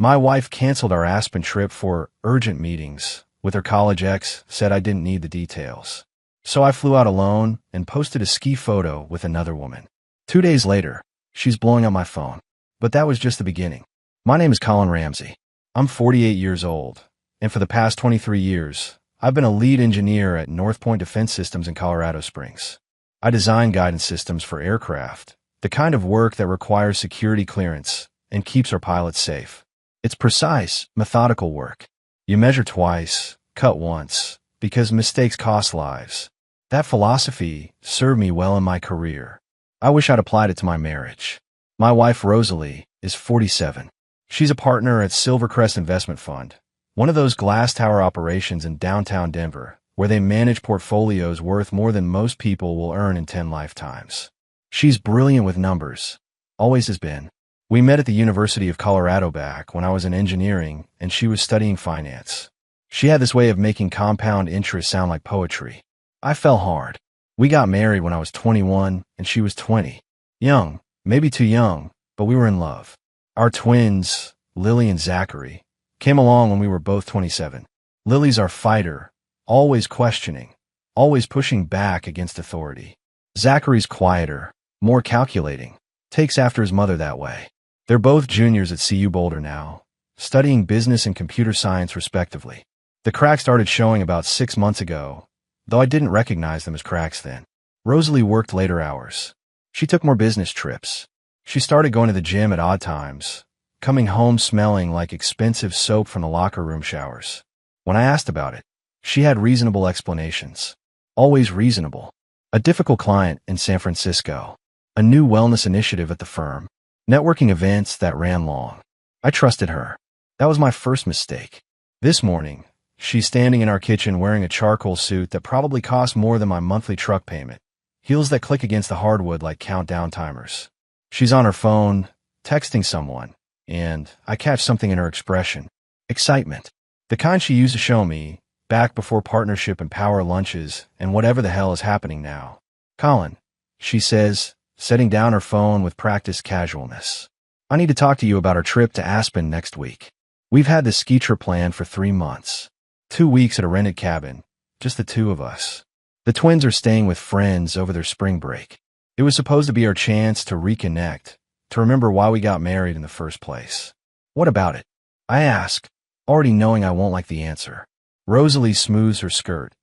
My wife canceled our Aspen trip for urgent meetings with her college ex, said I didn't need the details. So I flew out alone and posted a ski photo with another woman. 2 days later, she's blowing up my phone. But that was just the beginning. My name is Colin Ramsey. I'm 48 years old, and for the past 23 years, I've been a lead engineer at North Point Defense Systems in Colorado Springs. I design guidance systems for aircraft, the kind of work that requires security clearance and keeps our pilots safe. It's precise, methodical work. You measure twice, cut once, because mistakes cost lives. That philosophy served me well in my career. I wish I'd applied it to my marriage. My wife, Rosalie, is 47. She's a partner at Silvercrest Investment Fund, one of those glass tower operations in downtown Denver, where they manage portfolios worth more than most people will earn in 10 lifetimes. She's brilliant with numbers, always has been. We met at the University of Colorado back when I was in engineering and she was studying finance. She had this way of making compound interest sound like poetry. I fell hard. We got married when I was 21 and she was 20. Young, maybe too young, but we were in love. Our twins, Lily and Zachary, came along when we were both 27. Lily's our fighter, always questioning, always pushing back against authority. Zachary's quieter, more calculating, takes after his mother that way. They're both juniors at CU Boulder now, studying business and computer science respectively. The cracks started showing about 6 months ago, though I didn't recognize them as cracks then. Rosalie worked later hours. She took more business trips. She started going to the gym at odd times, coming home smelling like expensive soap from the locker room showers. When I asked about it, she had reasonable explanations. Always reasonable. A difficult client in San Francisco. A new wellness initiative at the firm. Networking events that ran long. I trusted her. That was my first mistake. This morning, she's standing in our kitchen wearing a charcoal suit that probably cost more than my monthly truck payment. Heels that click against the hardwood like countdown timers. She's on her phone, texting someone, and I catch something in her expression. Excitement. The kind she used to show me, back before partnership and power lunches and whatever the hell is happening now. Colin, she says, setting down her phone with practiced casualness. I need to talk to you about our trip to Aspen next week. We've had this ski trip planned for 3 months. 2 weeks at a rented cabin, just the two of us. The twins are staying with friends over their spring break. It was supposed to be our chance to reconnect, to remember why we got married in the first place. What about it? I ask, already knowing I won't like the answer. Rosalie smooths her skirt,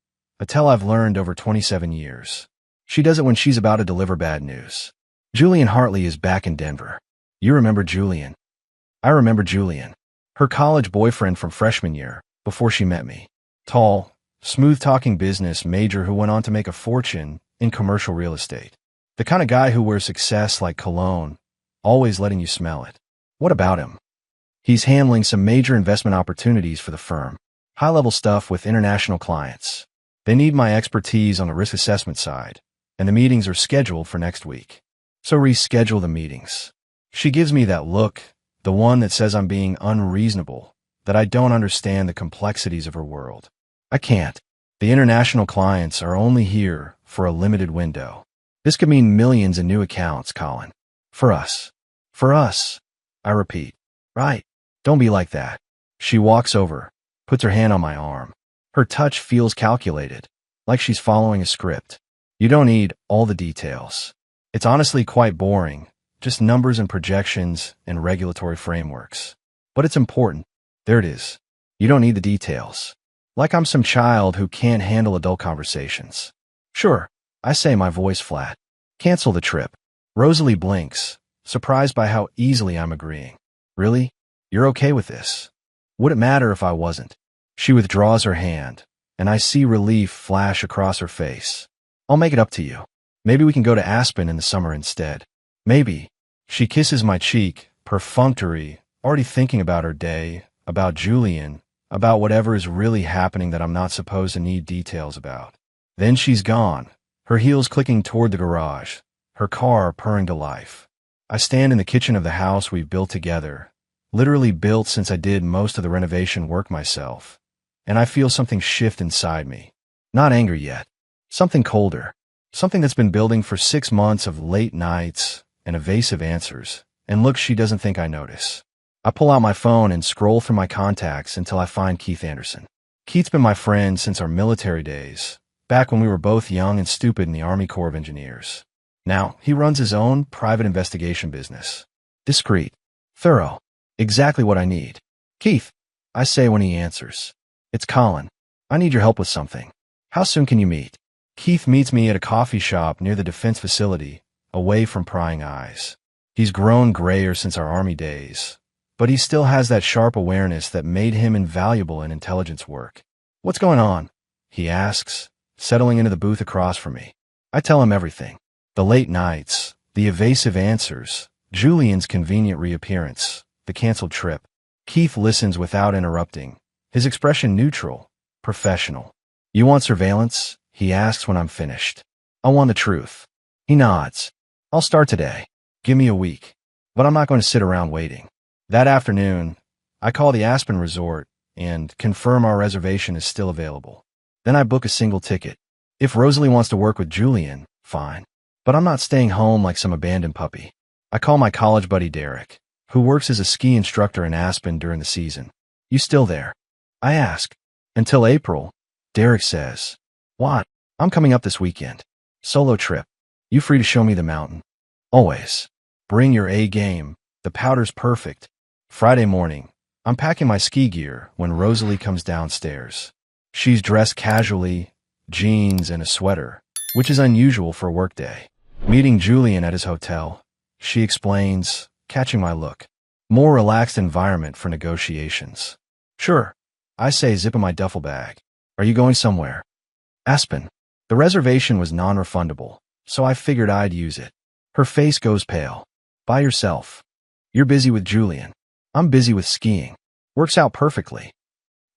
a tell I've learned over 27 years. She does it when she's about to deliver bad news. Julian Hartley is back in Denver. You remember Julian? I remember Julian. Her college boyfriend from freshman year, before she met me. Tall, smooth-talking business major who went on to make a fortune in commercial real estate. The kind of guy who wears success like cologne, always letting you smell it. What about him? He's handling some major investment opportunities for the firm. High-level stuff with international clients. They need my expertise on the risk assessment side, and the meetings are scheduled for next week. So reschedule the meetings. She gives me that look, the one that says I'm being unreasonable, that I don't understand the complexities of her world. I can't. The international clients are only here for a limited window. This could mean millions in new accounts, Colin. For us. For us. I repeat. Right. Don't be like that. She walks over, puts her hand on my arm. Her touch feels calculated, like she's following a script. You don't need all the details. It's honestly quite boring, just numbers and projections and regulatory frameworks. But it's important. There it is. You don't need the details. Like I'm some child who can't handle adult conversations. Sure, I say, my voice flat. Cancel the trip. Rosalie blinks, surprised by how easily I'm agreeing. Really? You're okay with this? Would it matter if I wasn't? She withdraws her hand, and I see relief flash across her face. I'll make it up to you. Maybe we can go to Aspen in the summer instead. Maybe. She kisses my cheek, perfunctory, already thinking about her day, about Julian, about whatever is really happening that I'm not supposed to need details about. Then she's gone, her heels clicking toward the garage, her car purring to life. I stand in the kitchen of the house we've built together, literally built since I did most of the renovation work myself, and I feel something shift inside me. Not anger yet. Something colder. Something that's been building for 6 months of late nights and evasive answers, and looks she doesn't think I notice. I pull out my phone and scroll through my contacts until I find Keith Anderson. Keith's been my friend since our military days, back when we were both young and stupid in the Army Corps of Engineers. Now, he runs his own private investigation business. Discreet. Thorough. Exactly what I need. Keith, I say when he answers. It's Colin. I need your help with something. How soon can you meet? Keith meets me at a coffee shop near the defense facility, away from prying eyes. He's grown grayer since our Army days, but he still has that sharp awareness that made him invaluable in intelligence work. What's going on? He asks, settling into the booth across from me. I tell him everything. The late nights, the evasive answers, Julian's convenient reappearance, the canceled trip. Keith listens without interrupting, his expression neutral, professional. You want surveillance? He asks when I'm finished. I want the truth. He nods. I'll start today. Give me a week. But I'm not going to sit around waiting. That afternoon, I call the Aspen Resort and confirm our reservation is still available. Then I book a single ticket. If Rosalie wants to work with Julian, fine. But I'm not staying home like some abandoned puppy. I call my college buddy Derek, who works as a ski instructor in Aspen during the season. You still there? I ask. Until April, Derek says. What? I'm coming up this weekend. Solo trip. You free to show me the mountain? Always. Bring your A game. The powder's perfect. Friday morning, I'm packing my ski gear when Rosalie comes downstairs. She's dressed casually, jeans and a sweater, which is unusual for a workday. Meeting Julian at his hotel, she explains, catching my look. More relaxed environment for negotiations. Sure, I say, zipping my duffel bag. Are you going somewhere? Aspen. The reservation was non-refundable, so I figured I'd use it. Her face goes pale. By yourself. You're busy with Julian. I'm busy with skiing. Works out perfectly.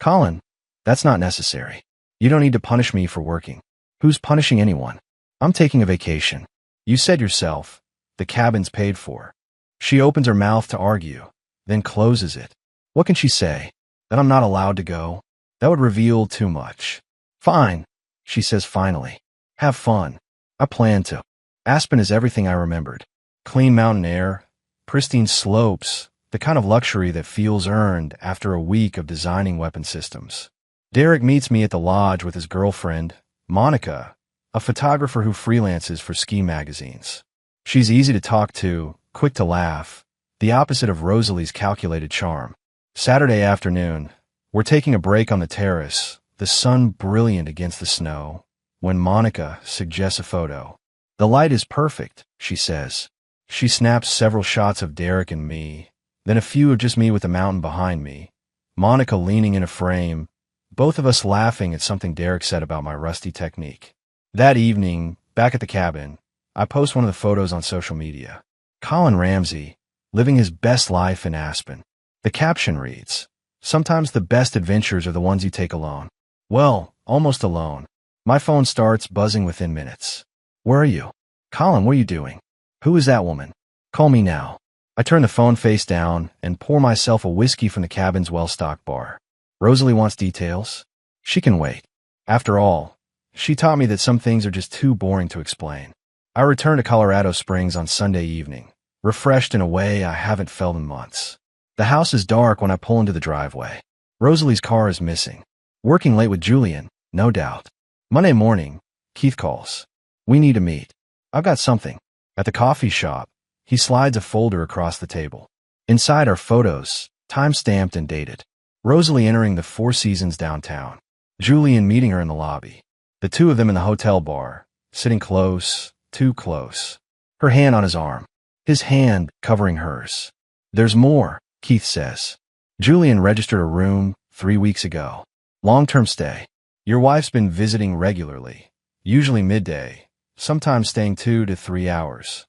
Colin, that's not necessary. You don't need to punish me for working. Who's punishing anyone? I'm taking a vacation. You said yourself. The cabin's paid for. She opens her mouth to argue, then closes it. What can she say? That I'm not allowed to go? That would reveal too much. Fine, she says finally. Have fun. I plan to. Aspen is everything I remembered. Clean mountain air, pristine slopes, the kind of luxury that feels earned after a week of designing weapon systems. Derek meets me at the lodge with his girlfriend, Monica, a photographer who freelances for ski magazines. She's easy to talk to, quick to laugh, the opposite of Rosalie's calculated charm. Saturday afternoon, we're taking a break on the terrace, the sun brilliant against the snow, when Monica suggests a photo. The light is perfect, she says. She snaps several shots of Derek and me, then a few of just me with the mountain behind me, Monica leaning in a frame, both of us laughing at something Derek said about my rusty technique. That evening, back at the cabin, I post one of the photos on social media. Colin Ramsey, living his best life in Aspen. The caption reads, sometimes the best adventures are the ones you take alone. Well, almost alone. My phone starts buzzing within minutes. Where are you? Colin, what are you doing? Who is that woman? Call me now. I turn the phone face down and pour myself a whiskey from the cabin's well-stocked bar. Rosalie wants details. She can wait. After all, she taught me that some things are just too boring to explain. I return to Colorado Springs on Sunday evening, refreshed in a way I haven't felt in months. The house is dark when I pull into the driveway. Rosalie's car is missing. Working late with Julian, no doubt. Monday morning, Keith calls. We need to meet. I've got something. At the coffee shop, he slides a folder across the table. Inside are photos, time-stamped and dated. Rosalie entering the Four Seasons downtown. Julian meeting her in the lobby. The two of them in the hotel bar, sitting close, too close. Her hand on his arm. His hand covering hers. There's more, Keith says. Julian registered a room 3 weeks ago. Long-term stay. Your wife's been visiting regularly, usually midday, sometimes staying 2 to 3 hours.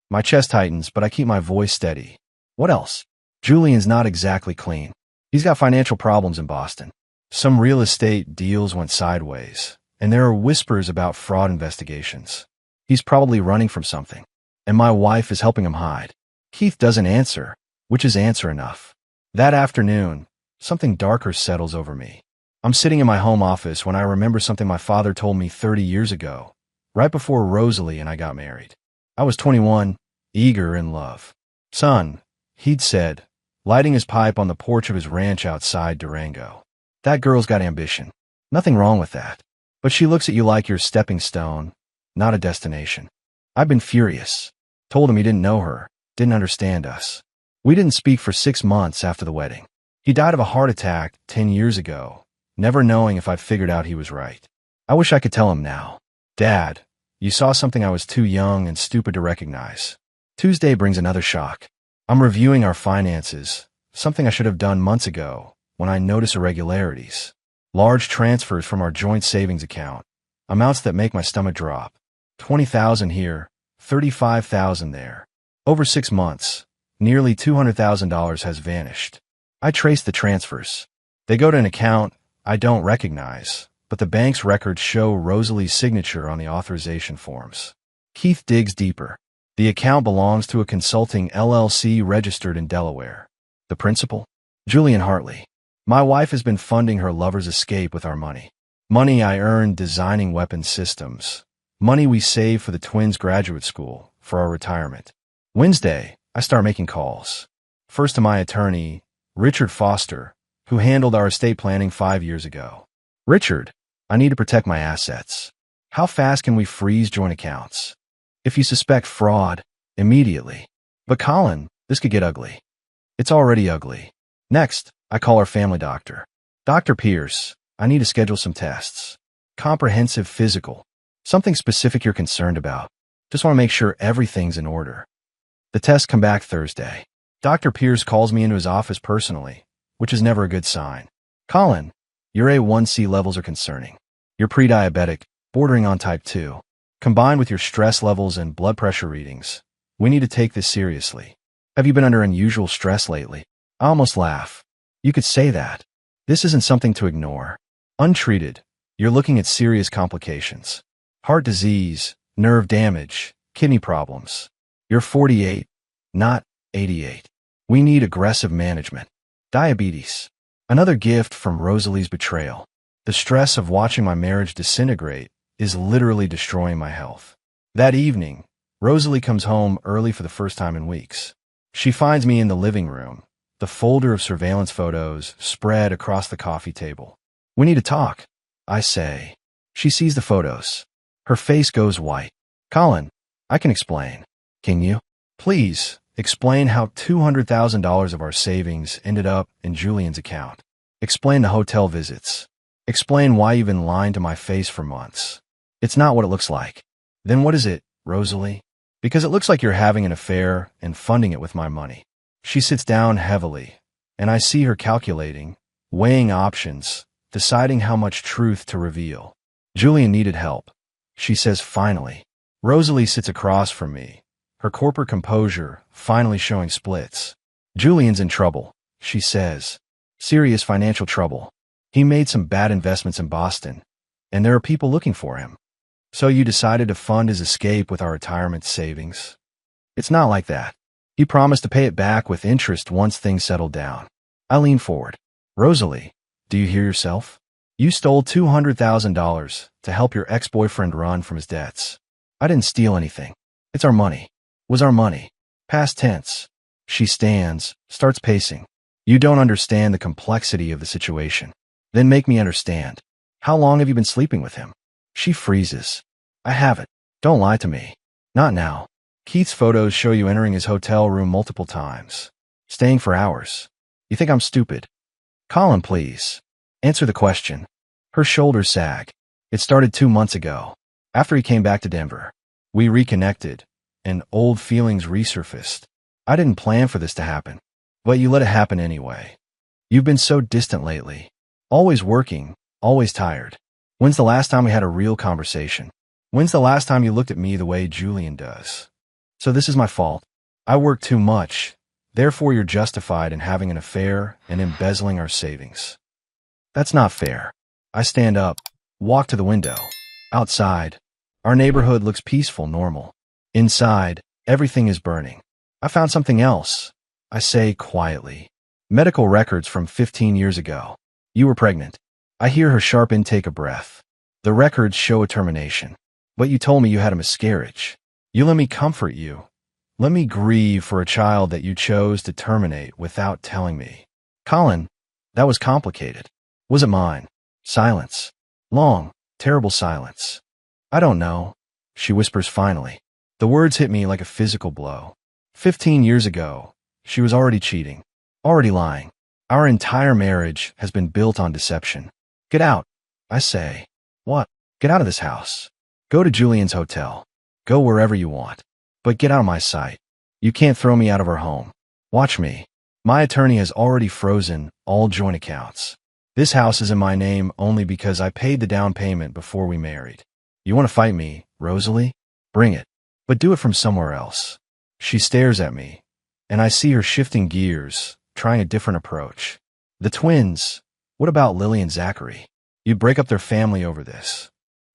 My chest tightens, but I keep my voice steady. What else? Julian's not exactly clean. He's got financial problems in Boston. Some real estate deals went sideways, and there are whispers about fraud investigations. He's probably running from something, and my wife is helping him hide. Keith doesn't answer, which is answer enough. That afternoon, something darker settles over me. I'm sitting in my home office when I remember something my father told me 30 years ago, right before Rosalie and I got married. I was 21, eager in love. Son, he'd said, lighting his pipe on the porch of his ranch outside Durango. That girl's got ambition. Nothing wrong with that. But she looks at you like you're a stepping stone, not a destination. I've been furious. Told him he didn't know her, didn't understand us. We didn't speak for 6 months after the wedding. He died of a heart attack 10 years ago, never knowing if I figured out he was right. I wish I could tell him now. Dad, you saw something I was too young and stupid to recognize. Tuesday brings another shock. I'm reviewing our finances, something I should have done months ago, when I notice irregularities. Large transfers from our joint savings account, amounts that make my stomach drop. $20,000 here, $35,000 there. Over 6 months, nearly $200,000 has vanished. I trace the transfers. They go to an account I don't recognize, but the bank's records show Rosalie's signature on the authorization forms. Keith digs deeper. The account belongs to a consulting LLC registered in Delaware. The principal? Julian Hartley. My wife has been funding her lover's escape with our money. Money I earned designing weapons systems. Money we saved for the twins' graduate school, for our retirement. Wednesday, I start making calls. First to my attorney, Richard Foster, who handled our estate planning 5 years ago. Richard, I need to protect my assets. How fast can we freeze joint accounts? If you suspect fraud, immediately. But Colin, this could get ugly. It's already ugly. Next, I call our family doctor. Dr. Pierce, I need to schedule some tests. Comprehensive physical. Something specific you're concerned about. Just want to make sure everything's in order. The tests come back Thursday. Dr. Pierce calls me into his office personally, which is never a good sign. Colin, your A1C levels are concerning. You're pre-diabetic, bordering on type 2. Combined with your stress levels and blood pressure readings, we need to take this seriously. Have you been under unusual stress lately? I almost laugh. You could say that. This isn't something to ignore. Untreated, you're looking at serious complications. Heart disease, nerve damage, kidney problems. You're 48, not 88. We need aggressive management. Diabetes. Another gift from Rosalie's betrayal. The stress of watching my marriage disintegrate is literally destroying my health. That evening, Rosalie comes home early for the first time in weeks. She finds me in the living room, the folder of surveillance photos spread across the coffee table. We need to talk, I say. She sees the photos. Her face goes white. Colin, I can explain. Can you? Please, explain how $200,000 of our savings ended up in Julian's account. Explain the hotel visits. Explain why you've been lying to my face for months. It's not what it looks like. Then what is it, Rosalie? Because it looks like you're having an affair and funding it with my money. She sits down heavily, and I see her calculating, weighing options, deciding how much truth to reveal. Julian needed help, she says finally. Rosalie sits across from me, her corporate composure finally showing splits. Julian's in trouble, she says. Serious financial trouble. He made some bad investments in Boston, and there are people looking for him. So you decided to fund his escape with our retirement savings? It's not like that. He promised to pay it back with interest once things settled down. I lean forward. Rosalie, do you hear yourself? You stole $200,000 to help your ex-boyfriend run from his debts. I didn't steal anything. It's our money. Was our money. Past tense. She stands, starts pacing. You don't understand the complexity of the situation. Then make me understand. How long have you been sleeping with him? She freezes. I haven't. Don't lie to me. Not now. Keith's photos show you entering his hotel room multiple times. Staying for hours. You think I'm stupid? Colin, please. Answer the question. Her shoulders sag. It started 2 months ago. After he came back to Denver. We reconnected, and old feelings resurfaced. I didn't plan for this to happen, but you let it happen anyway. You've been so distant lately. Always working, always tired. When's the last time we had a real conversation? When's the last time you looked at me the way Julian does? So this is my fault. I work too much. Therefore, you're justified in having an affair and embezzling our savings. That's not fair. I stand up, walk to the window. Outside, our neighborhood looks peaceful, normal. Inside, everything is burning. I found something else, I say quietly. Medical records from 15 years ago. You were pregnant. I hear her sharp intake of breath. The records show a termination. But you told me you had a miscarriage. You let me comfort you. Let me grieve for a child that you chose to terminate without telling me. Colin, that was complicated. Was it mine? Silence. Long, terrible silence. I don't know, she whispers finally. The words hit me like a physical blow. 15 years ago, she was already cheating, already lying. Our entire marriage has been built on deception. Get out, I say. What? Get out of this house. Go to Julian's hotel. Go wherever you want. But get out of my sight. You can't throw me out of her home. Watch me. My attorney has already frozen all joint accounts. This house is in my name only because I paid the down payment before we married. You want to fight me, Rosalie? Bring it. But do it from somewhere else. She stares at me, and I see her shifting gears, trying a different approach. The twins. What about Lily and Zachary? You'd break up their family over this.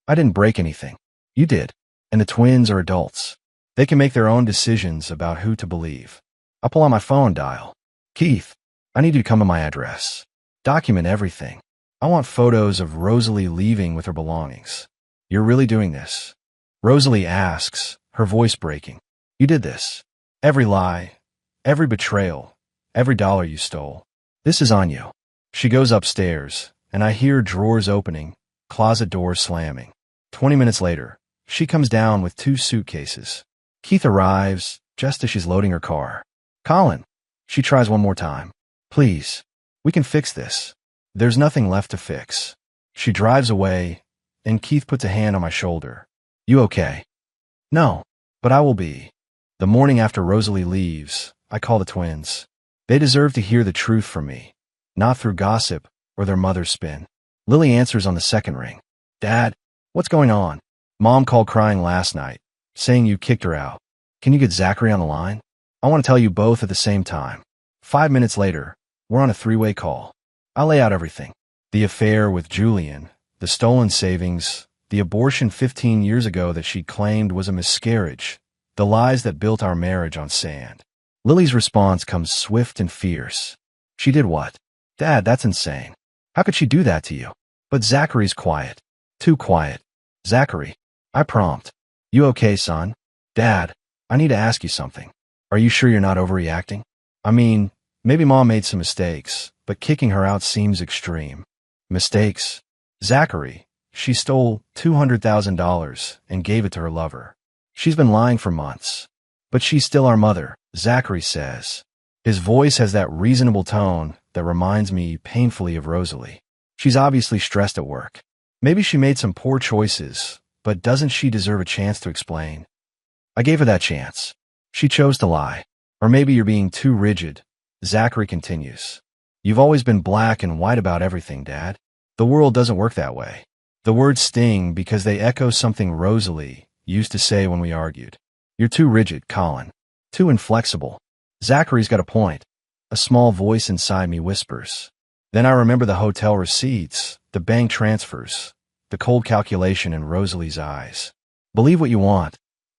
I didn't break anything. You did. And the twins are adults. They can make their own decisions about who to believe. I pull out my phone and dial. Keith, I need you to come to my address. Document everything. I want photos of Rosalie leaving with her belongings. You're really doing this? Rosalie asks, her voice breaking. You did this. Every lie, every betrayal, every dollar you stole. This is on you. She goes upstairs, and I hear drawers opening, closet doors slamming. 20 minutes later, she comes down with 2 suitcases. Keith arrives just as she's loading her car. Colin, she tries one more time. Please, we can fix this. There's nothing left to fix. She drives away, and Keith puts a hand on my shoulder. You okay? No, but I will be. The morning after Rosalie leaves, I call the twins. They deserve to hear the truth from me, not through gossip or their mother's spin. Lily answers on the second ring. Dad, what's going on? Mom called crying last night, saying you kicked her out. Can you get Zachary on the line? I want to tell you both at the same time. 5 minutes later, we're on a 3-way call. I lay out everything. The affair with Julian, the stolen savings, the abortion 15 years ago that she claimed was a miscarriage, the lies that built our marriage on sand. Lily's response comes swift and fierce. She did what? Dad, that's insane. How could she do that to you? But Zachary's quiet. Too quiet. Zachary, I prompt. You okay, son? Dad, I need to ask you something. Are you sure you're not overreacting? I mean, maybe Mom made some mistakes, but kicking her out seems extreme. Mistakes? Zachary, she stole $200,000 and gave it to her lover. She's been lying for months. But she's still our mother, Zachary says. His voice has that reasonable tone that reminds me painfully of Rosalie. She's obviously stressed at work. Maybe she made some poor choices, but doesn't she deserve a chance to explain? I gave her that chance. She chose to lie. Or maybe you're being too rigid. Zachary continues. You've always been black and white about everything, Dad. The world doesn't work that way. The words sting because they echo something Rosalie used to say when we argued. You're too rigid, Colin. Too inflexible. Zachary's got a point. A small voice inside me whispers. Then I remember the hotel receipts, the bank transfers, the cold calculation in Rosalie's eyes. Believe what you want,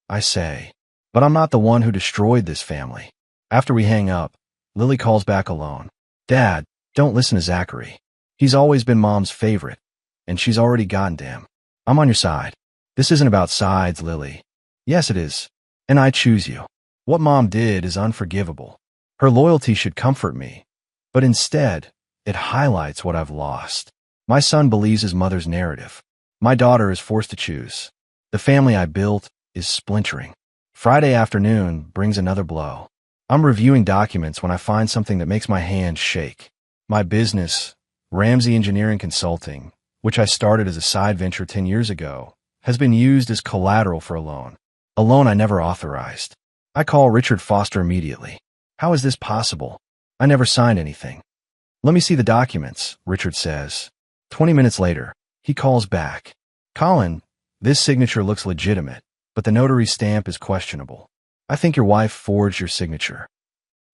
I say. But I'm not the one who destroyed this family. After we hang up, Lily calls back alone. Dad, don't listen to Zachary. He's always been Mom's favorite, and she's already gotten to him. I'm on your side. This isn't about sides, Lily. Yes, it is. And I choose you. What Mom did is unforgivable. Her loyalty should comfort me. But instead, it highlights what I've lost. My son believes his mother's narrative. My daughter is forced to choose. The family I built is splintering. Friday afternoon brings another blow. I'm reviewing documents when I find something that makes my hands shake. My business, Ramsey Engineering Consulting, which I started as a side venture 10 years ago, has been used as collateral for a loan I never authorized. I call Richard Foster immediately. How is this possible? I never signed anything. Let me see the documents, Richard says. 20 minutes later, he calls back. Colin, this signature looks legitimate, but the notary's stamp is questionable. I think your wife forged your signature.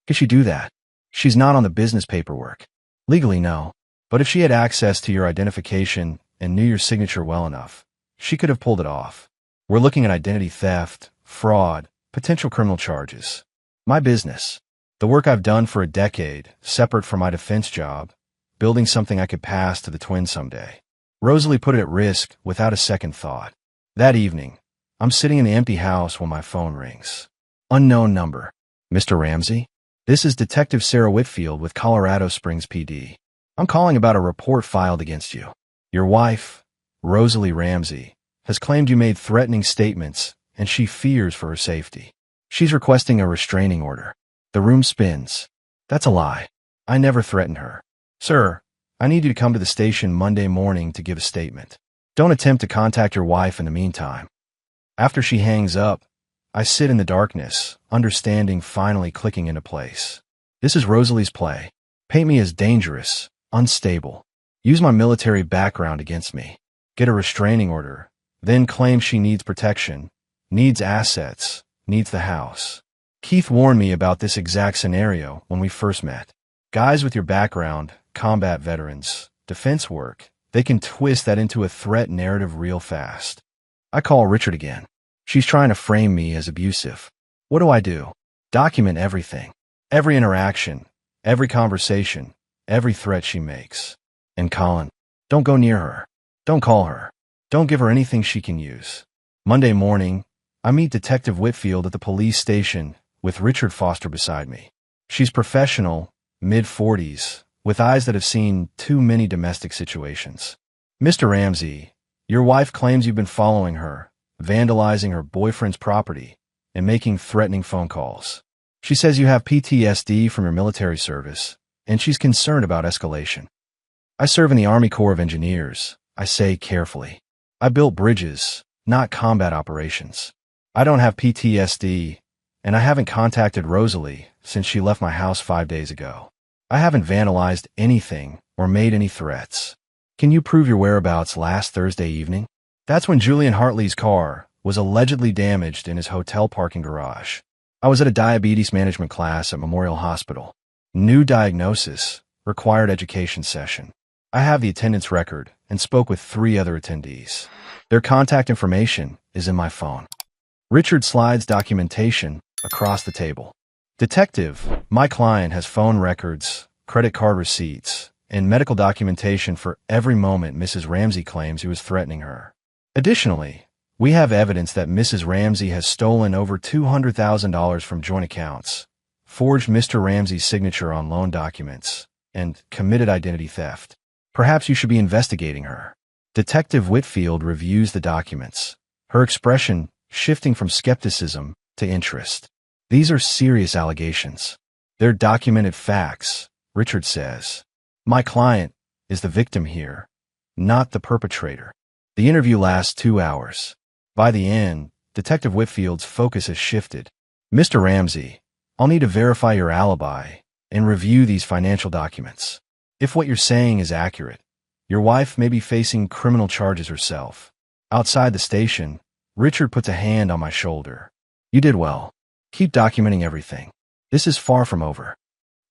Could she do that? She's not on the business paperwork. Legally, no. But if she had access to your identification and knew your signature well enough, she could have pulled it off. We're looking at identity theft, fraud, potential criminal charges. My business, the work I've done for a decade, separate from my defense job, building something I could pass to the twins someday. Rosalie put it at risk without a second thought. That evening, I'm sitting in the empty house when my phone rings. Unknown number. Mr. Ramsey? This is Detective Sarah Whitfield with Colorado Springs PD. I'm calling about a report filed against you. Your wife, Rosalie Ramsey, has claimed you made threatening statements, and she fears for her safety. She's requesting a restraining order. The room spins. That's a lie. I never threatened her. Sir, I need you to come to the station Monday morning to give a statement. Don't attempt to contact your wife in the meantime. After she hangs up, I sit in the darkness, understanding finally clicking into place. This is Rosalie's play. Paint me as dangerous, unstable. Use my military background against me. Get a restraining order. Then claim she needs protection, needs assets, needs the house. Keith warned me about this exact scenario when we first met. Guys with your background, combat veterans, defense work, they can twist that into a threat narrative real fast. I call Richard again. She's trying to frame me as abusive. What do? Document everything. Every interaction, every conversation, every threat she makes. And Colin, don't go near her. Don't call her. Don't give her anything she can use. Monday morning, I meet Detective Whitfield at the police station with Richard Foster beside me. She's professional, mid-40s, with eyes that have seen too many domestic situations. Mr. Ramsey, your wife claims you've been following her, vandalizing her boyfriend's property, and making threatening phone calls. She says you have PTSD from your military service, and she's concerned about escalation. I serve in the Army Corps of Engineers, I say carefully. I built bridges, not combat operations. I don't have PTSD, and I haven't contacted Rosalie since she left my house 5 days ago. I haven't vandalized anything or made any threats. Can you prove your whereabouts last Thursday evening? That's when Julian Hartley's car was allegedly damaged in his hotel parking garage. I was at a diabetes management class at Memorial Hospital. New diagnosis, required education session. I have the attendance record and spoke with 3 other attendees. Their contact information is in my phone. Richard slides documentation across the table. Detective, my client has phone records, credit card receipts, and medical documentation for every moment Mrs. Ramsey claims he was threatening her. Additionally, we have evidence that Mrs. Ramsey has stolen over $200,000 from joint accounts, forged Mr. Ramsey's signature on loan documents, and committed identity theft. Perhaps you should be investigating her. Detective Whitfield reviews the documents, her expression shifting from skepticism to interest. These are serious allegations. They're documented facts, Richard says. My client is the victim here, not the perpetrator. The interview lasts 2 hours. By the end, Detective Whitfield's focus has shifted. Mr. Ramsey, I'll need to verify your alibi and review these financial documents. If what you're saying is accurate, your wife may be facing criminal charges herself. Outside the station, Richard puts a hand on my shoulder. You did well. Keep documenting everything. This is far from over.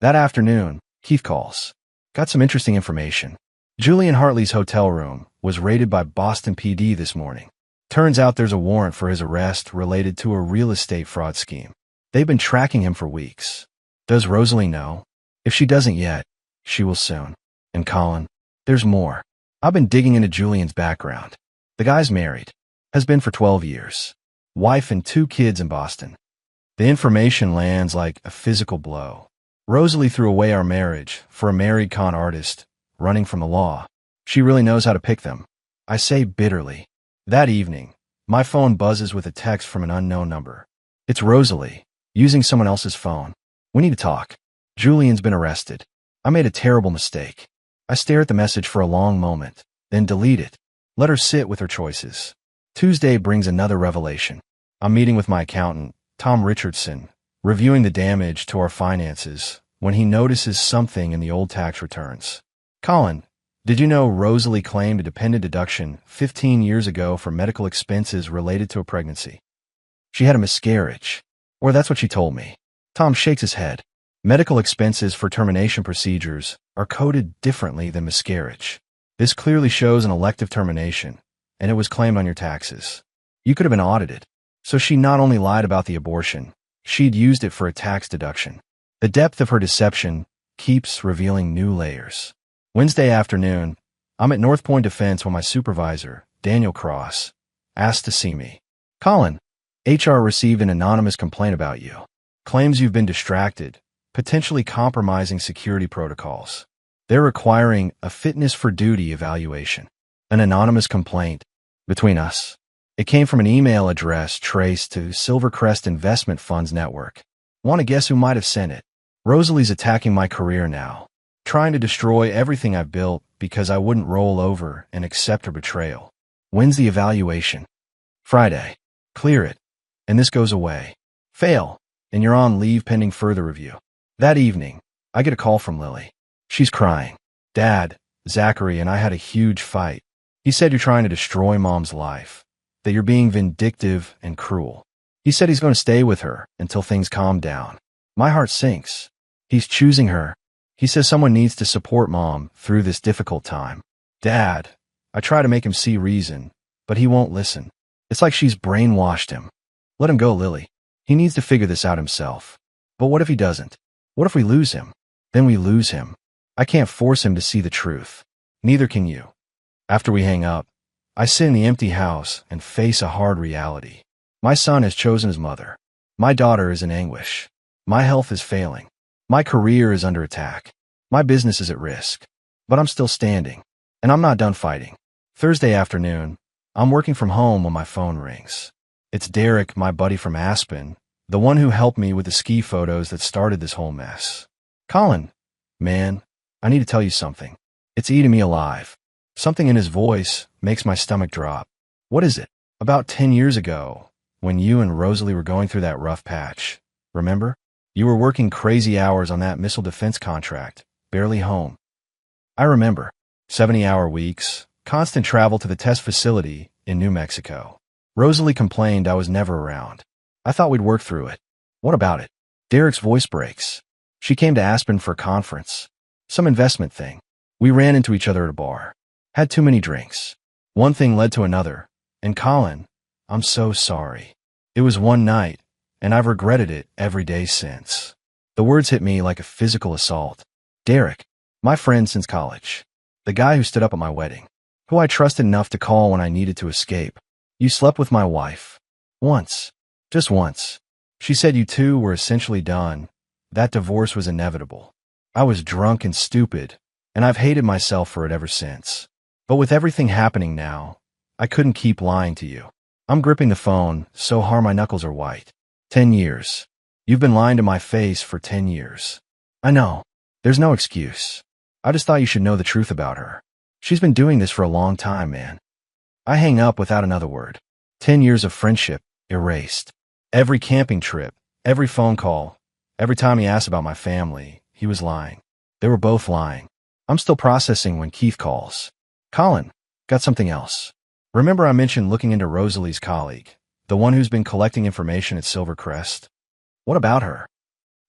That afternoon, Keith calls. Got some interesting information. Julian Hartley's hotel room was raided by Boston PD this morning. Turns out there's a warrant for his arrest related to a real estate fraud scheme. They've been tracking him for weeks. Does Rosalie know? If she doesn't yet, she will soon. And Colin, there's more. I've been digging into Julian's background. The guy's married. Has been for 12 years. Wife and 2 kids in Boston. The information lands like a physical blow. Rosalie threw away our marriage for a married con artist running from the law. She really knows how to pick them. I say bitterly. That evening, my phone buzzes with a text from an unknown number. It's Rosalie, using someone else's phone. We need to talk. Julian's been arrested. I made a terrible mistake. I stare at the message for a long moment, then delete it. Let her sit with her choices. Tuesday brings another revelation. I'm meeting with my accountant, Tom Richardson, reviewing the damage to our finances when he notices something in the old tax returns. Colin, did you know Rosalie claimed a dependent deduction 15 years ago for medical expenses related to a pregnancy? She had a miscarriage. Or that's what she told me. Tom shakes his head. Medical expenses for termination procedures are coded differently than miscarriage. This clearly shows an elective termination, and it was claimed on your taxes. You could have been audited. So she not only lied about the abortion, she'd used it for a tax deduction. The depth of her deception keeps revealing new layers. Wednesday afternoon, I'm at North Point Defense when my supervisor, Daniel Cross, asked to see me. Colin, HR received an anonymous complaint about you. Claims you've been distracted, potentially compromising security protocols. They're requiring a fitness for duty evaluation. An anonymous complaint. Between us. It came from an email address traced to Silvercrest Investment Funds Network. Want to guess who might have sent it? Rosalie's attacking my career now. Trying to destroy everything I've built because I wouldn't roll over and accept her betrayal. When's the evaluation? Friday. Clear it. And this goes away. Fail. And you're on leave pending further review. That evening, I get a call from Lily. She's crying. Dad, Zachary and I had a huge fight. He said you're trying to destroy Mom's life. That you're being vindictive and cruel. He said he's going to stay with her until things calm down. My heart sinks. He's choosing her. He says someone needs to support Mom through this difficult time. Dad, I try to make him see reason, but he won't listen. It's like she's brainwashed him. Let him go, Lily. He needs to figure this out himself. But what if he doesn't? What if we lose him? Then we lose him. I can't force him to see the truth. Neither can you. After we hang up, I sit in the empty house and face a hard reality. My son has chosen his mother. My daughter is in anguish. My health is failing. My career is under attack. My business is at risk. But I'm still standing. And I'm not done fighting. Thursday afternoon, I'm working from home when my phone rings. It's Derek, my buddy from Aspen, the one who helped me with the ski photos that started this whole mess. Colin, man, I need to tell you something. It's eating me alive. Something in his voice makes my stomach drop. What is it? About 10 years ago, when you and Rosalie were going through that rough patch, remember? You were working crazy hours on that missile defense contract, barely home. I remember. 70-hour weeks, constant travel to the test facility in New Mexico. Rosalie complained I was never around. I thought we'd work through it. What about it? Derek's voice breaks. She came to Aspen for a conference. Some investment thing. We ran into each other at a bar. Had too many drinks. One thing led to another. And Colin, I'm so sorry. It was one night, and I've regretted it every day since. The words hit me like a physical assault. Derek, my friend since college. The guy who stood up at my wedding. Who I trusted enough to call when I needed to escape. You slept with my wife. Once. Just once. She said you two were essentially done. That divorce was inevitable. I was drunk and stupid, and I've hated myself for it ever since. But with everything happening now, I couldn't keep lying to you. I'm gripping the phone so hard my knuckles are white. 10 years. You've been lying to my face for 10 years. I know. There's no excuse. I just thought you should know the truth about her. She's been doing this for a long time, man. I hang up without another word. 10 years of friendship erased. Every camping trip, every phone call, every time he asked about my family, he was lying. They were both lying. I'm still processing when Keith calls. Colin, got something else. Remember I mentioned looking into Rosalie's colleague, the one who's been collecting information at Silvercrest? What about her?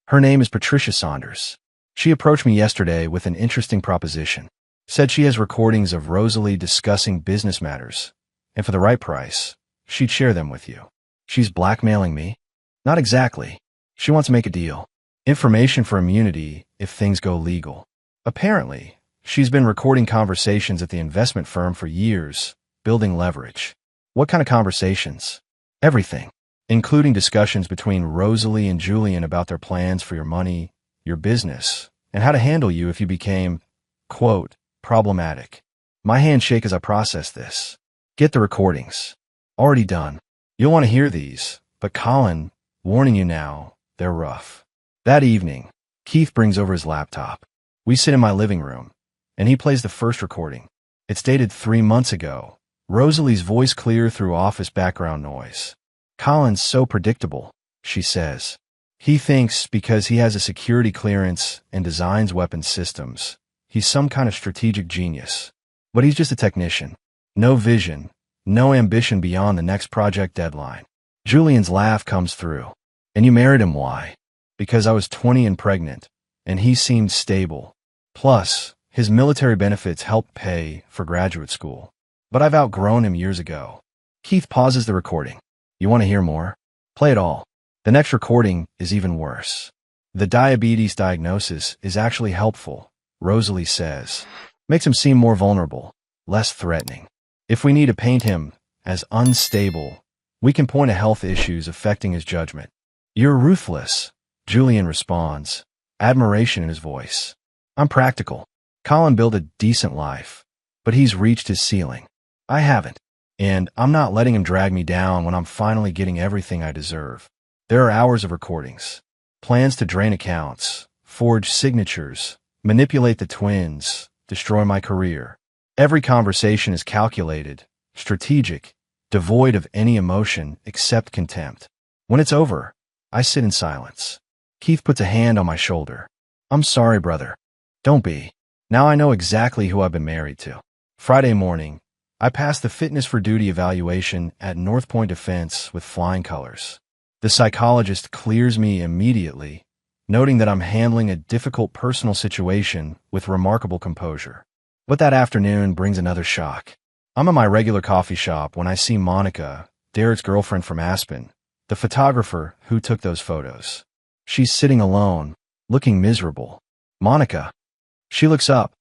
Her name is Patricia Saunders. She approached me yesterday with an interesting proposition. Said she has recordings of Rosalie discussing business matters, and for the right price, she'd share them with you. She's blackmailing me? Not exactly. She wants to make a deal. Information for immunity if things go legal. Apparently, she's been recording conversations at the investment firm for years, building leverage. What kind of conversations? Everything, including discussions between Rosalie and Julian about their plans for your money, your business, and how to handle you if you became, quote, problematic. My hands shake as I process this. Get the recordings. Already done. You'll want to hear these, but Colin, warning you now, they're rough. That evening, Keith brings over his laptop. We sit in my living room, and he plays the first recording. It's dated 3 months ago. Rosalie's voice clear through office background noise. Colin's so predictable, she says. He thinks because he has a security clearance and designs weapons systems, he's some kind of strategic genius. But he's just a technician. No vision, no ambition beyond the next project deadline. Julian's laugh comes through. And you married him, why? Because I was 20 and pregnant, and he seemed stable. Plus, his military benefits helped pay for graduate school. But I've outgrown him years ago. Keith pauses the recording. You want to hear more? Play it all. The next recording is even worse. The diabetes diagnosis is actually helpful, Rosalie says. Makes him seem more vulnerable, less threatening. If we need to paint him as unstable, We can point to health issues affecting his judgment. You're ruthless, Julian responds, admiration in his voice. I'm practical. Colin built a decent life, but he's reached his ceiling. I haven't. And I'm not letting him drag me down when I'm finally getting everything I deserve. There are hours of recordings, plans to drain accounts, forge signatures, manipulate the twins, destroy my career. Every conversation is calculated, strategic, devoid of any emotion except contempt. When it's over, I sit in silence. Keith puts a hand on my shoulder. I'm sorry, brother. Don't be. Now I know exactly who I've been married to. Friday morning, I passed the fitness for duty evaluation at North Point Defense with flying colors. The psychologist clears me immediately, noting that I'm handling a difficult personal situation with remarkable composure. But that afternoon brings another shock. I'm at my regular coffee shop when I see Monica, Derek's girlfriend from Aspen, the photographer who took those photos. She's sitting alone, looking miserable. Monica. She looks up,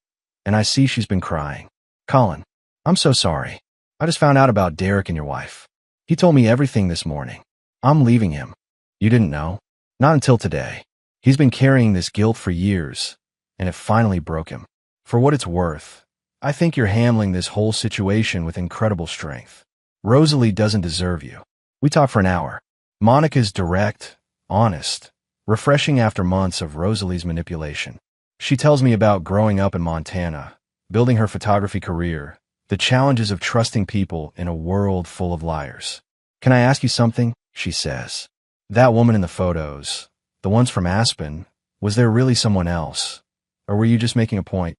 and I see she's been crying. Colin, I'm so sorry. I just found out about Derek and your wife. He told me everything this morning. I'm leaving him. You didn't know? Not until today. He's been carrying this guilt for years, and it finally broke him. For what it's worth, I think you're handling this whole situation with incredible strength. Rosalie doesn't deserve you. We talked for an hour. Monica's direct, honest, refreshing after months of Rosalie's manipulation. She tells me about growing up in Montana, building her photography career, the challenges of trusting people in a world full of liars. Can I ask you something? She says. That woman in the photos, the ones from Aspen, was there really someone else? Or were you just making a point?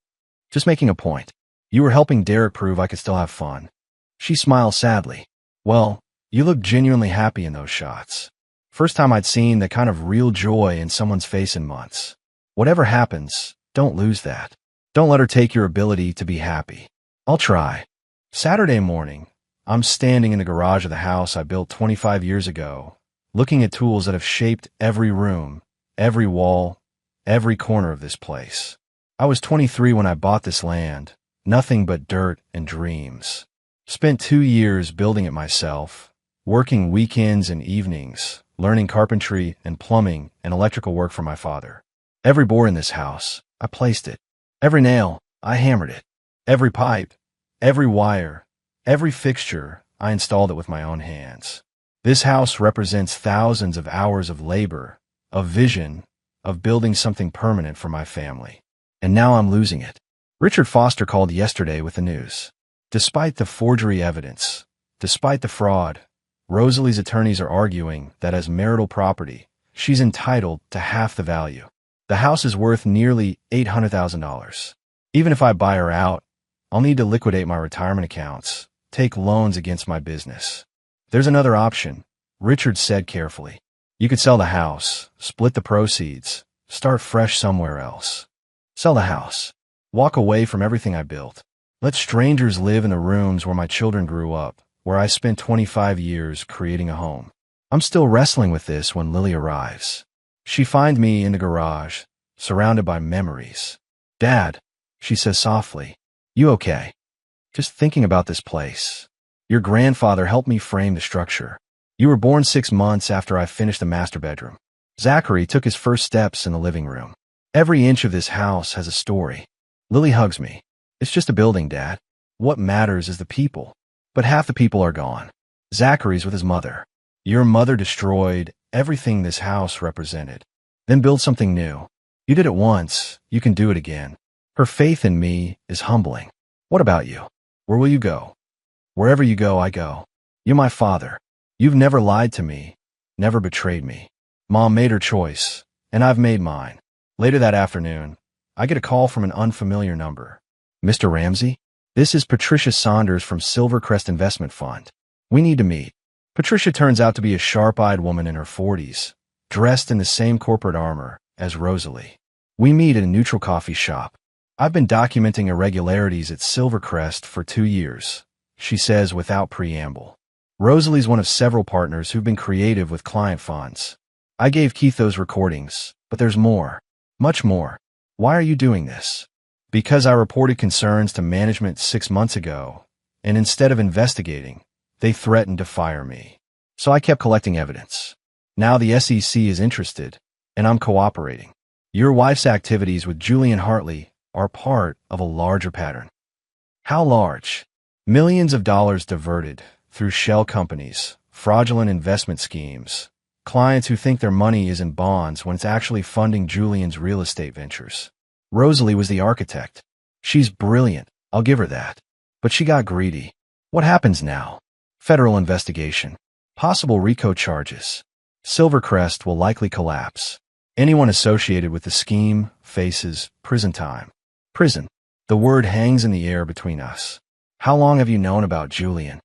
Just making a point. You were helping Derek prove I could still have fun. She smiles sadly. Well, you look genuinely happy in those shots. First time I'd seen that kind of real joy in someone's face in months. Whatever happens, don't lose that. Don't let her take your ability to be happy. I'll try. Saturday morning, I'm standing in the garage of the house I built 25 years ago, looking at tools that have shaped every room, every wall, every corner of this place. I was 23 when I bought this land, nothing but dirt and dreams. Spent 2 years building it myself, working weekends and evenings, learning carpentry and plumbing and electrical work for my father. Every board in this house, I placed it. Every nail, I hammered it. Every pipe, every wire, every fixture, I installed it with my own hands. This house represents thousands of hours of labor, of vision, of building something permanent for my family. And now I'm losing it. Richard Foster called yesterday with the news. Despite the forgery evidence, despite the fraud, Rosalie's attorneys are arguing that as marital property, she's entitled to half the value. The house is worth nearly $800,000. Even if I buy her out, I'll need to liquidate my retirement accounts, take loans against my business. There's another option, Richard said carefully. You could sell the house, split the proceeds, start fresh somewhere else. Sell the house. Walk away from everything I built. Let strangers live in the rooms where my children grew up, where I spent 25 years creating a home. I'm still wrestling with this when Lily arrives. She finds me in the garage, surrounded by memories. Dad, she says softly, you okay? Just thinking about this place. Your grandfather helped me frame the structure. You were born 6 months after I finished the master bedroom. Zachary took his first steps in the living room. Every inch of this house has a story. Lily hugs me. It's just a building, Dad. What matters is the people. But half the people are gone. Zachary's with his mother. Your mother destroyed everything this house represented. Then build something new. You did it once, you can do it again. Her faith in me is humbling. What about you? Where will you go? Wherever you go, I go. You're my father. You've never lied to me, never betrayed me. Mom made her choice, and I've made mine. Later that afternoon, I get a call from an unfamiliar number. Mr. Ramsey? This is Patricia Saunders from Silvercrest Investment Fund. We need to meet. Patricia turns out to be a sharp-eyed woman in her 40s, dressed in the same corporate armor as Rosalie. We meet at a neutral coffee shop. I've been documenting irregularities at Silvercrest for 2 years, she says without preamble. Rosalie's one of several partners who've been creative with client funds. I gave Keith those recordings, but there's more. Much more. Why are you doing this? Because I reported concerns to management 6 months ago, and instead of investigating, they threatened to fire me. So I kept collecting evidence. Now the SEC is interested, and I'm cooperating. Your wife's activities with Julian Hartley are part of a larger pattern. How large? Millions of dollars diverted through shell companies, fraudulent investment schemes, clients who think their money is in bonds when it's actually funding Julian's real estate ventures. Rosalie was the architect. She's brilliant, I'll give her that. But she got greedy. What happens now? Federal investigation. Possible RICO charges. Silvercrest will likely collapse. Anyone associated with the scheme faces prison time. Prison. The word hangs in the air between us. How long have you known about Julian?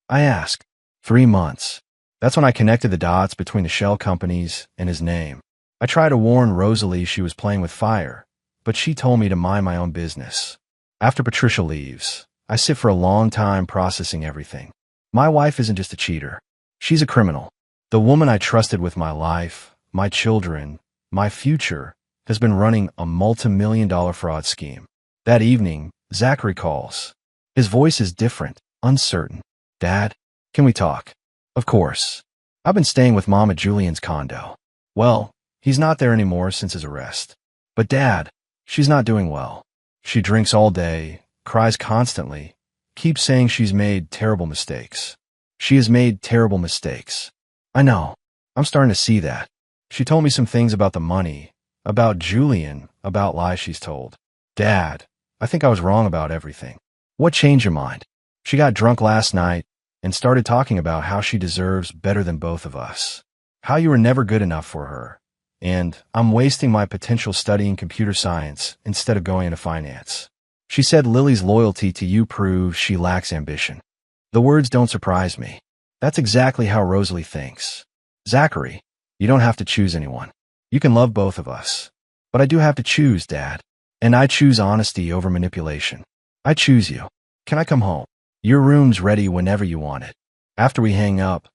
I asked. 3 months. That's when I connected the dots between the shell companies and his name. I tried to warn Rosalie she was playing with fire, but she told me to mind my own business. After Patricia leaves, I sit for a long time processing everything. My wife isn't just a cheater. She's a criminal. The woman I trusted with my life, my children, my future, has been running a multi-million-dollar fraud scheme. That evening, Zachary calls. His voice is different, uncertain. Dad, can we talk? Of course. I've been staying with Mom at Julian's condo. Well, he's not there anymore since his arrest. But Dad, she's not doing well. She drinks all day, cries constantly, keeps saying she's made terrible mistakes. She has made terrible mistakes. I know. I'm starting to see that. She told me some things about the money, about Julian, about lies she's told. Dad, I think I was wrong about everything. What changed your mind? She got drunk last night and started talking about how she deserves better than both of us. How you were never good enough for her. And I'm wasting my potential studying computer science instead of going into finance. She said Lily's loyalty to you proves she lacks ambition. The words don't surprise me. That's exactly how Rosalie thinks. Zachary, you don't have to choose anyone. You can love both of us. But I do have to choose, Dad. And I choose honesty over manipulation. I choose you. Can I come home? Your room's ready whenever you want it. After we hang up,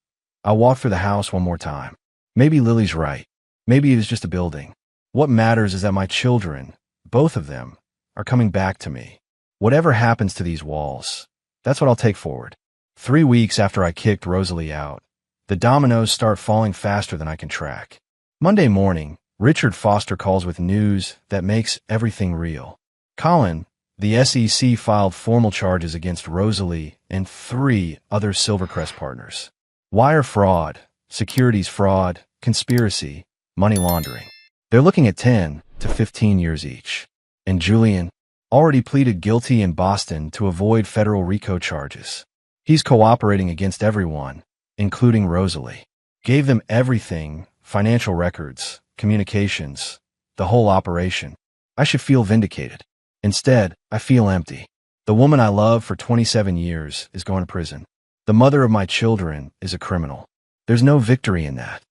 I'll walk through the house one more time. Maybe Lily's right. Maybe it is just a building. What matters is that my children, both of them, are coming back to me. Whatever happens to these walls, that's what I'll take forward. 3 weeks after I kicked Rosalie out, the dominoes start falling faster than I can track. Monday morning, Richard Foster calls with news that makes everything real. Colin, the SEC filed formal charges against Rosalie and 3 other Silvercrest partners. Wire fraud, securities fraud, conspiracy, money laundering. They're looking at 10 to 15 years each. And Julian already pleaded guilty in Boston to avoid federal RICO charges. He's cooperating against everyone, including Rosalie. Gave them everything, financial records, communications, the whole operation. I should feel vindicated. Instead, I feel empty. The woman I loved for 27 years is going to prison. The mother of my children is a criminal. There's no victory in that.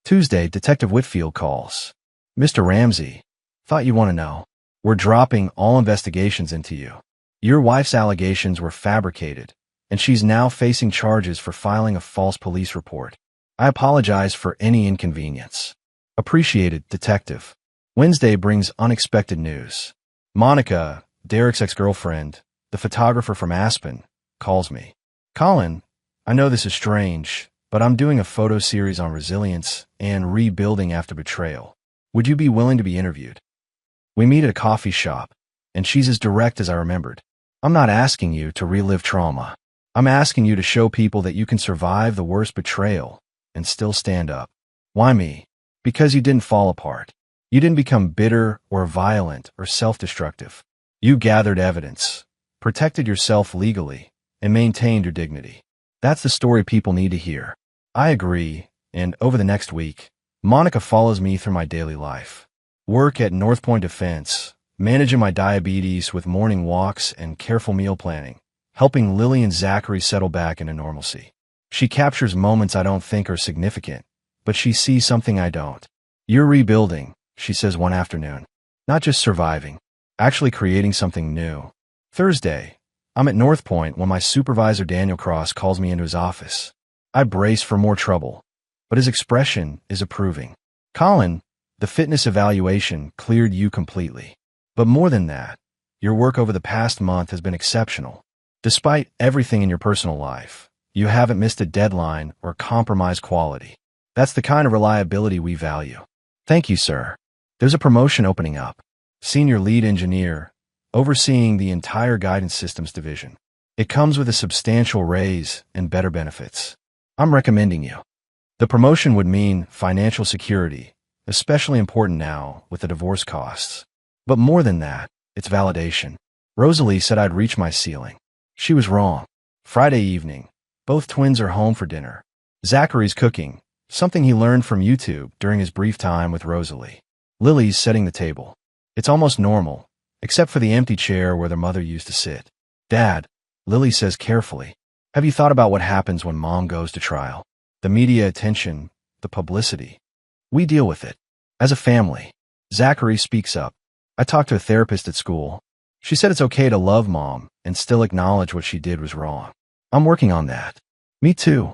Tuesday, Detective Whitfield calls. Mr. Ramsey, thought you'd want to know. We're dropping all investigations into you. Your wife's allegations were fabricated, and she's now facing charges for filing a false police report. I apologize for any inconvenience. Appreciated, Detective. Wednesday brings unexpected news. Monica, Derek's ex-girlfriend, the photographer from Aspen, calls me. Colin, I know this is strange, but I'm doing a photo series on resilience and rebuilding after betrayal. Would you be willing to be interviewed? We meet at a coffee shop, and she's as direct as I remembered. I'm not asking you to relive trauma. I'm asking you to show people that you can survive the worst betrayal and still stand up. Why me? Because you didn't fall apart. You didn't become bitter or violent or self-destructive. You gathered evidence, protected yourself legally, and maintained your dignity. That's the story people need to hear. I agree, and over the next week, Monica follows me through my daily life. Work at North Point Defense, managing my diabetes with morning walks and careful meal planning, helping Lily and Zachary settle back into normalcy. She captures moments I don't think are significant, but she sees something I don't. You're rebuilding, she says one afternoon. Not just surviving, actually creating something new. Thursday, I'm at North Point when my supervisor Daniel Cross calls me into his office. I brace for more trouble, but his expression is approving. Colin, the fitness evaluation cleared you completely. But more than that, your work over the past month has been exceptional. Despite everything in your personal life, You haven't missed a deadline or compromised quality. That's the kind of reliability we value. Thank you, sir. There's a promotion opening up. Senior lead engineer, overseeing the entire guidance systems division. It comes with a substantial raise and better benefits. I'm recommending you. The promotion would mean financial security, especially important now with the divorce costs. But more than that, it's validation. Rosalie said I'd reach my ceiling. She was wrong. Friday evening, both twins are home for dinner. Zachary's cooking, something he learned from YouTube during his brief time with Rosalie. Lily's setting the table. It's almost normal, except for the empty chair where their mother used to sit. Dad, Lily says carefully, have you thought about what happens when Mom goes to trial? The media attention, the publicity. We deal with it. As a family. Zachary speaks up. I talked to a therapist at school. She said it's okay to love Mom and still acknowledge what she did was wrong. I'm working on that. Me too,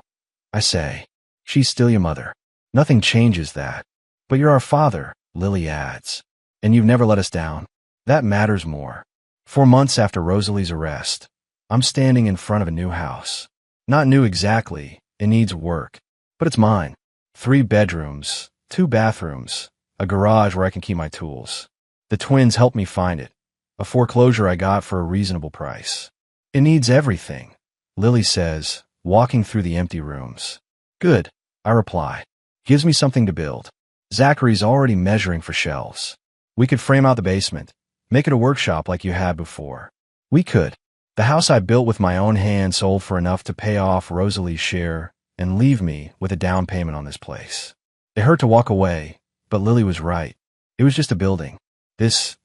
I say. She's still your mother. Nothing changes that. But you're our father, Lily adds. And you've never let us down. That matters more. 4 months after Rosalie's arrest, I'm standing in front of a new house. Not new exactly, it needs work. But it's mine. 3 bedrooms, 2 bathrooms, a garage where I can keep my tools. The twins helped me find it. A foreclosure I got for a reasonable price. It needs everything, Lily says, walking through the empty rooms. Good, I reply. Gives me something to build. Zachary's already measuring for shelves. We could frame out the basement, make it a workshop like you had before. We could. The house I built with my own hands sold for enough to pay off Rosalie's share and leave me with a down payment on this place. It hurt to walk away, but Lily was right. It was just a building.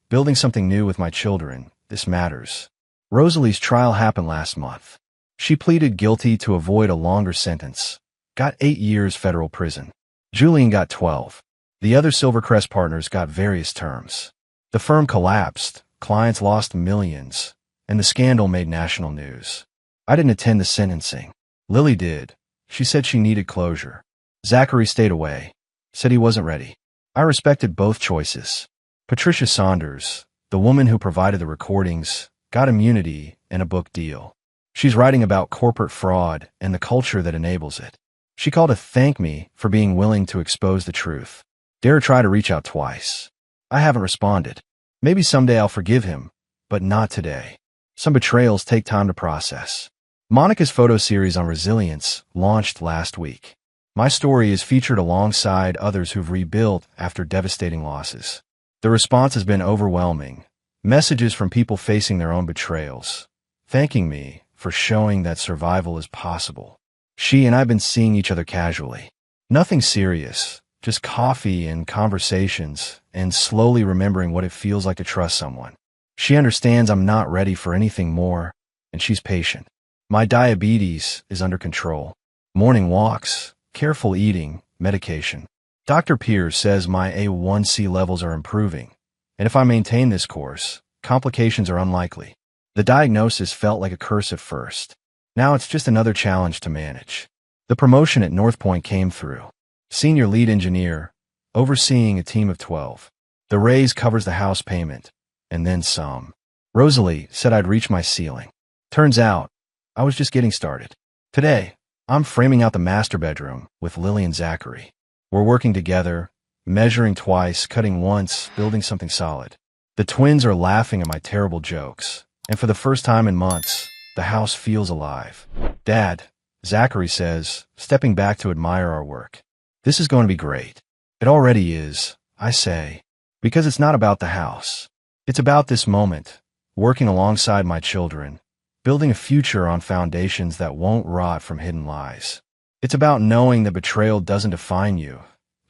Building something new with my children, this matters. Rosalie's trial happened last month. She pleaded guilty to avoid a longer sentence. Got 8 years federal prison. Julian got 12. The other Silvercrest partners got various terms. The firm collapsed, clients lost millions, and the scandal made national news. I didn't attend the sentencing. Lily did. She said she needed closure. Zachary stayed away, said he wasn't ready. I respected both choices. Patricia Saunders, the woman who provided the recordings, got immunity and a book deal. She's writing about corporate fraud and the culture that enables it. She called to thank me for being willing to expose the truth. Dare try to reach out twice. I haven't responded. Maybe someday I'll forgive him, but not today. Some betrayals take time to process. Monica's photo series on resilience launched last week. My story is featured alongside others who've rebuilt after devastating losses. The response has been overwhelming. Messages from people facing their own betrayals, thanking me for showing that survival is possible. She and I have been seeing each other casually. Nothing serious, just coffee and conversations and slowly remembering what it feels like to trust someone. She understands I'm not ready for anything more, and she's patient. My diabetes is under control. Morning walks, careful eating, medication. Dr. Pierce says my A1C levels are improving, and if I maintain this course, complications are unlikely. The diagnosis felt like a curse at first. Now it's just another challenge to manage. The promotion at North Point came through. Senior lead engineer, overseeing a team of 12. The raise covers the house payment, and then some. Rosalie said I'd reach my ceiling. Turns out, I was just getting started. Today, I'm framing out the master bedroom with Lily and Zachary. We're working together, measuring twice, cutting once, building something solid. The twins are laughing at my terrible jokes, and for the first time in months, the house feels alive. Dad, Zachary says, stepping back to admire our work. This is going to be great. It already is, I say, because it's not about the house. It's about this moment, working alongside my children, building a future on foundations that won't rot from hidden lies. It's about knowing that betrayal doesn't define you,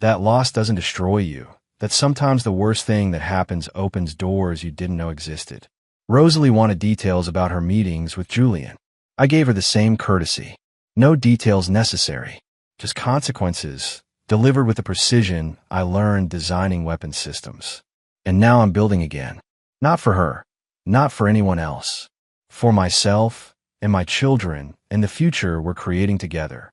that loss doesn't destroy you, that sometimes the worst thing that happens opens doors you didn't know existed. Rosalie wanted details about her meetings with Julian. I gave her the same courtesy. No details necessary, just consequences, delivered with the precision I learned designing weapons systems. And now I'm building again. Not for her, not for anyone else. For myself and my children and the future we're creating together.